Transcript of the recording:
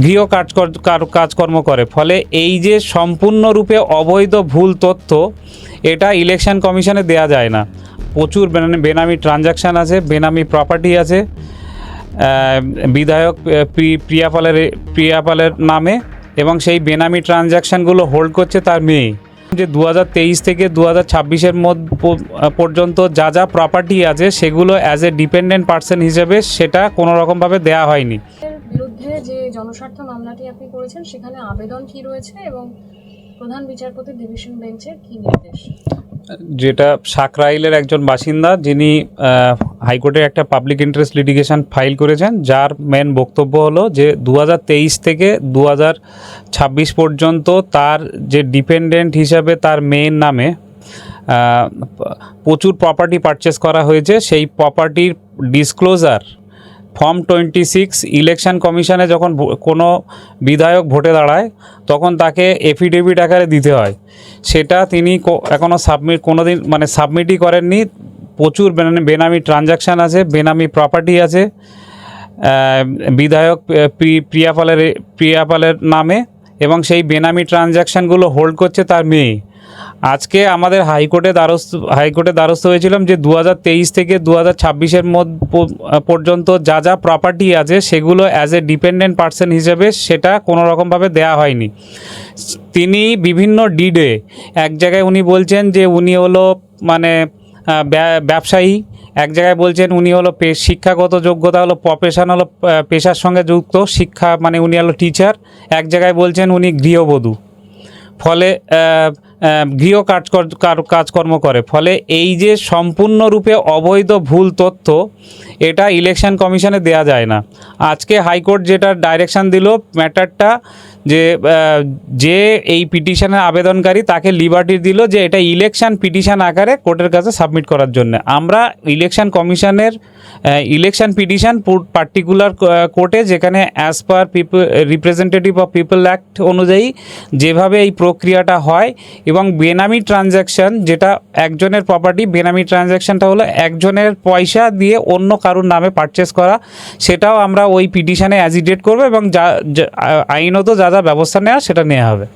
গৃহ কাজকর্ম করে। ফলে এই যে সম্পূর্ণরূপে অবৈধ ভুল তথ্য, এটা ইলেকশন কমিশনে দেয়া যায় না। প্রচুর বেনামি ট্রানজাকশান আছে, বেনামি প্রপার্টি আছে বিধায়ক প্রিয়াপালের নামে, এবং সেই বেনামি ট্রানজাকশানগুলো হোল্ড করছে তার মেয়ে। যে 2023 থেকে 2026-এর পর্যন্ত যা যা প্রপার্টি আছে সেগুলো অ্যাজ এ ডিপেন্ডেন্ট পার্সন হিসেবে সেটা কোনো রকমভাবে দেয়া হয়নি। বিরুদ্ধে যে জনস্বার্থ মামলাটি আপনি করেছেন সেখানে আবেদন কি রয়েছে এবং প্রধান বিচারপতি ডিভিশন বেঞ্চের কি নির্দেশ? যেটা সাকরাইলের একজন বাসিন্দা, যিনি হাইকোর্টের একটা পাবলিক ইন্টারেস্ট লিটিগেশন ফাইল করেছেন, যার মেন বক্তব্য হলো যে 2023 থেকে 2026 পর্যন্ত তার যে ডিপেন্ডেন্ট হিসাবে তার মেয়ের নামে প্রচুর প্রপার্টি পারচেস করা হয়েছে। সেই প্রপার্টির ডিসক্লোজার ফর্ম 26 ইলেকশন কমিশনে যখন কোনো বিধায়ক ভোটে দাঁড়ায় তখন তাকে এফিডেভিট আকারে দিতে হয়। সেটা তিনি এখনও সাবমিটই করেননি। প্রচুর বেনামি ট্রানজাকশান আছে, বেনামি প্রপার্টি আছে বিধায়ক প্রিয়াপালের নামে, এবং সেই বেনামি ট্রানজাকশানগুলো হোল্ড করছে তার মেয়ে। আজকে আমাদের হাইকোর্টে দ্বারস্থ হয়েছিলাম যে 2023 থেকে 2026-এর পর্যন্ত যা যা প্রপার্টি আছে সেগুলো অ্যাজ এ ডিপেন্ডেন্ট পার্সন হিসেবে সেটা কোনো রকমভাবে দেয়া হয়নি। তিনি বিভিন্ন ডিডে এক জায়গায় উনি বলছেন যে উনি হলো ব্যবসায়ী, এক জায়গায় বলছেন উনি হলো শিক্ষাগত যোগ্যতা হলো প্রফেশন হলো পেশার সঙ্গে যুক্ত শিক্ষা, উনি হলো টিচার, এক জায়গায় বলছেন উনি গৃহবধূ। ফলে গৃহ কাজকর্ম করে। ফলে এই যে সম্পূর্ণরূপে অবৈধ ভুল তথ্য, এটা ইলেকশন কমিশনে দেয়া যায় না। আজকে হাইকোর্ট যেটা ডাইরেকশন দিল ম্যাটারটা, যে এই পিটিশনের আবেদনকারী তাকে লিবার্টি দিল যে এটা ইলেকশন পিটিশন আকারে কোর্টের কাছে সাবমিট করার জন্য। আমরা ইলেকশন কমিশনের ইলেকশন পিটিশন পার্টিকুলার কোর্টে, যেখানে as per representative of people act অনুযায়ী যেভাবে এই প্রক্রিয়াটা হয়, এবং বেনামি ট্রানজ্যাকশান যেটা একজনের প্রপার্টি, বেনামি ট্রানজ্যাকশানটা হলো একজনের পয়সা দিয়ে অন্য কারুর নামে পারচেস করা, সেটাও আমরা ওই পিটিশনে অ্যাজিটেট করবো এবং আইনত যা যা ব্যবস্থা নেওয়া সেটা নেওয়া হবে।